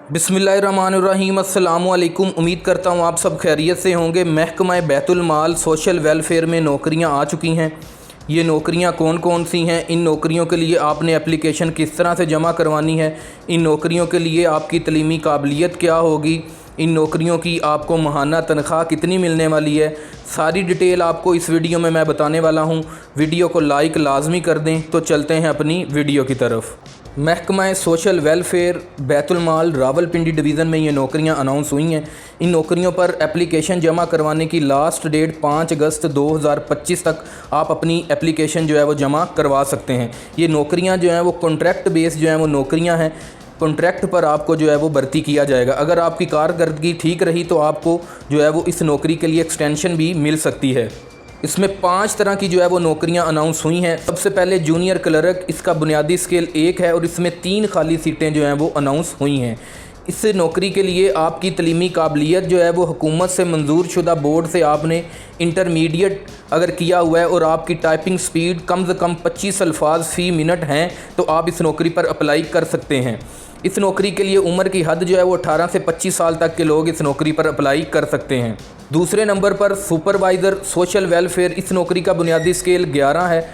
बिस्मिल्लाहिर्रहमानिर्रहीम। अस्सलामुअलैकुम। उम्मीद करता हूँ आप सब खैरियत से होंगे। महकमा बैतुल माल सोशल वेलफेयर में नौकरियाँ आ चुकी हैं। ये नौकरियाँ कौन कौन सी हैं, इन नौकरियों के लिए आपने एप्लीकेशन किस तरह से जमा करवानी है, इन नौकरियों के लिए आपकी तलीमी काबिलियत क्या होगी, इन नौकरियों की आपको माहाना तनख्वाह कितनी मिलने वाली है, सारी डिटेल आपको इस वीडियो में मैं बताने वाला हूँ। वीडियो को लाइक लाजमी कर दें। तो चलते हैं अपनी वीडियो की तरफ। महकमा सोशल वेलफेयर बैतुल माल रावलपिंडी डिवीज़न में ये नौकरियां अनाउंस हुई हैं। इन नौकरियों पर एप्लीकेशन जमा करवाने की लास्ट डेट 5 अगस्त 2025 तक आप अपनी एप्लीकेशन जो है वो जमा करवा सकते हैं। ये नौकरियां जो हैं वो कॉन्ट्रैक्ट बेस जो हैं वो नौकरियां हैं। कॉन्ट्रैक्ट पर आपको जो है वो भर्ती किया जाएगा। अगर आपकी कारकर्दगी ठीक रही तो आपको जो है वो इस नौकरी के लिए एक्सटेंशन भी मिल सकती है। इसमें 5 तरह की जो है वो नौकरियां अनाउंस हुई हैं। सबसे पहले जूनियर क्लर्क, इसका बुनियादी स्केल 1 है और इसमें 3 खाली सीटें जो हैं वो अनाउंस हुई हैं। इस नौकरी के लिए आपकी तलीमी काबिलियत जो है वो हुकूमत से मंजूर शुदा बोर्ड से आपने इंटरमीडिएट अगर किया हुआ है और आपकी टाइपिंग स्पीड कम से कम 25 अल्फाज फ़ी मिनट हैं तो आप इस नौकरी पर अप्लाई कर सकते हैं। इस नौकरी के लिए उम्र की हद जो है वो 18 से 25 साल तक के लोग इस नौकरी पर अप्लाई कर सकते हैं। दूसरे नंबर पर सुपरवाइज़र सोशल वेलफेयर, इस नौकरी का बुनियादी स्केल 11 है।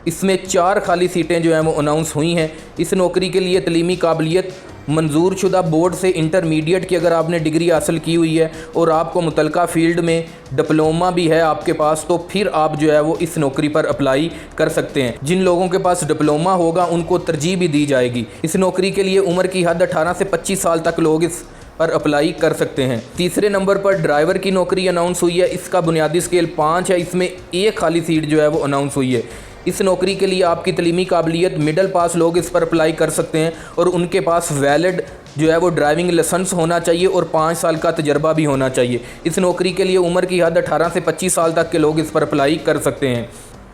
इसमें 4 खाली सीटें जो हैं वो अनाउंस हुई हैं। इस नौकरी के लिए तलीमी काबिलियत मंजूर शुदा बोर्ड से इंटरमीडिएट की अगर आपने डिग्री हासिल की हुई है और आपको मुतलका फ़ील्ड में डिप्लोमा भी है आपके पास, तो फिर आप जो है वो इस नौकरी पर अप्लाई कर सकते हैं। जिन लोगों के पास डिप्लोमा होगा उनको तरजीह भी दी जाएगी। इस नौकरी के लिए उम्र की हद 18 से 25 साल तक लोग इस पर अप्लाई कर सकते हैं। तीसरे नंबर पर ड्राइवर की नौकरी अनाउंस हुई है। इसका बुनियादी स्केल 5 है। इसमें 1 खाली सीट जो है वो अनाउंस हुई है। इस नौकरी के लिए आपकी तलीमी काबिलियत मिडिल पास लोग इस पर अप्लाई कर सकते हैं और उनके पास वैलिड जो है वो ड्राइविंग लाइसेंस होना चाहिए और 5 साल का तजर्बा भी होना चाहिए। इस नौकरी के लिए उम्र की हद 18 से 25 साल तक के लोग इस पर अप्लाई कर सकते हैं।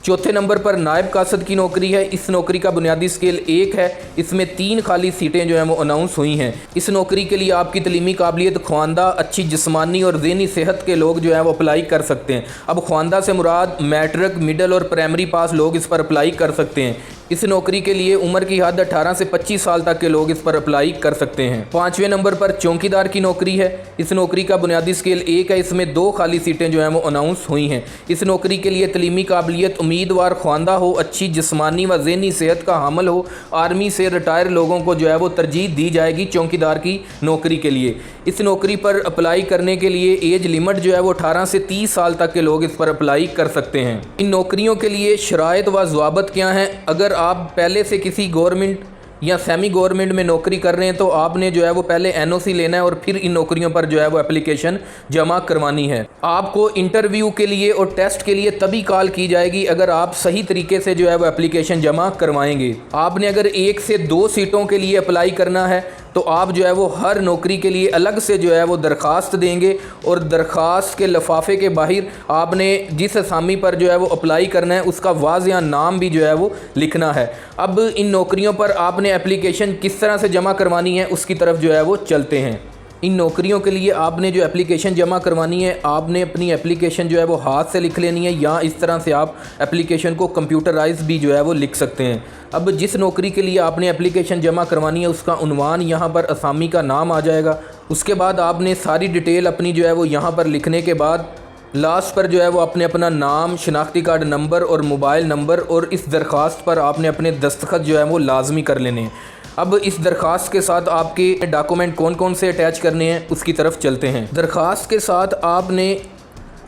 चौथे नंबर पर नायब कासद की नौकरी है। इस नौकरी का बुनियादी स्केल 1 है। इसमें 3 खाली सीटें जो हैं वो अनाउंस हुई हैं। इस नौकरी के लिए आपकी तलीमी काबिलियत ख्वानदा, अच्छी जिस्मानी और ज़हनी सेहत के लोग जो हैं वो अप्लाई कर सकते हैं। अब ख्वानदा से मुराद मैट्रिक, मिडल और प्राइमरी पास लोग इस पर अप्लाई कर सकते हैं। इस नौकरी के लिए उम्र की हद 18 से 25 साल तक के लोग इस पर अप्लाई कर सकते हैं। 5वें नंबर पर चौकीदार की नौकरी है। इस नौकरी का बुनियादी स्केल 1 है। इसमें 2 खाली सीटें जो हैं वो अनाउंस हुई हैं। इस नौकरी के लिए तलीमी काबिलियत उम्मीदवार ख्वानदा हो, अच्छी जिस्मानी व ज़हनी सेहत का हामिल हो। आर्मी से रिटायर लोगों को जो है वो तरजीह दी जाएगी चौकीदार की नौकरी के लिए। इस नौकरी पर अप्लाई करने के लिए एज लिमिट जो है वो 18 से 30 साल तक के लोग इस पर अप्लाई कर सकते हैं। इन नौकरियों के लिए शराइत व ज़वाबत क्या हैं? अगर आप पहले से किसी गवर्नमेंट या सेमी गवर्नमेंट में नौकरी कर रहे हैं तो आपने जो है वो पहले NOC लेना है और फिर इन नौकरियों पर जो है वो एप्लीकेशन जमा करवानी है। आपको इंटरव्यू के लिए और टेस्ट के लिए तभी कॉल की जाएगी अगर आप सही तरीके से जो है वो एप्लीकेशन जमा करवाएंगे। आपने अगर 1 से 2 सीटों के लिए अप्लाई करना है तो आप जो है वो हर नौकरी के लिए अलग से जो है वो दरख्वास्त देंगे और दरख्वास्त के लिफाफे के बाहर आपने जिस असामी पर जो है वो अप्लाई करना है उसका वाज़िया नाम भी जो है वो लिखना है। अब इन नौकरियों पर आपने एप्लीकेशन किस तरह से जमा करवानी है उसकी तरफ जो है वो चलते हैं। इन नौकरियों के लिए आपने जो एप्लीकेशन जमा करवानी है, आपने अपनी एप्लीकेशन जो है वो हाथ से लिख लेनी है या इस तरह से आप एप्लीकेशन को कंप्यूटराइज भी जो है वो लिख सकते हैं। अब जिस नौकरी के लिए आपने एप्लीकेशन जमा करवानी है उसका उन्वान यहाँ पर असामी का नाम आ जाएगा। उसके बाद आपने सारी डिटेल अपनी जो है वो यहाँ पर लिखने के बाद लास्ट पर जो है वो आपने अपना नाम, शनाख्ती कार्ड नंबर और मोबाइल नंबर और इस दरख्वास्त पर आपने अपने दस्तखत जो है वो लाजमी कर लेने हैं। अब इस दरख्वास्त के साथ आपके डॉक्यूमेंट कौन कौन से अटैच करने हैं उसकी तरफ चलते हैं। दरख्वास्त के साथ आपने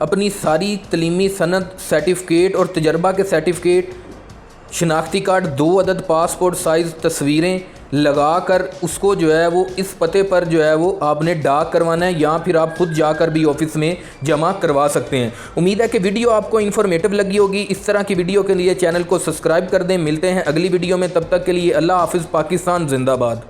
अपनी सारी तलीमी सनद, सर्टिफिकेट और तजर्बा के सर्टिफिकेट, शनाख्ती कार्ड, 2 अदद पासपोर्ट साइज़ तस्वीरें लगाकर उसको जो है वो इस पते पर जो है वो आपने डाक करवाना है या फिर आप खुद जाकर भी ऑफिस में जमा करवा सकते हैं। उम्मीद है कि वीडियो आपको इन्फॉर्मेटिव लगी होगी। इस तरह की वीडियो के लिए चैनल को सब्सक्राइब कर दें। मिलते हैं अगली वीडियो में, तब तक के लिए अल्लाह हाफिज़। पाकिस्तान जिंदाबाद।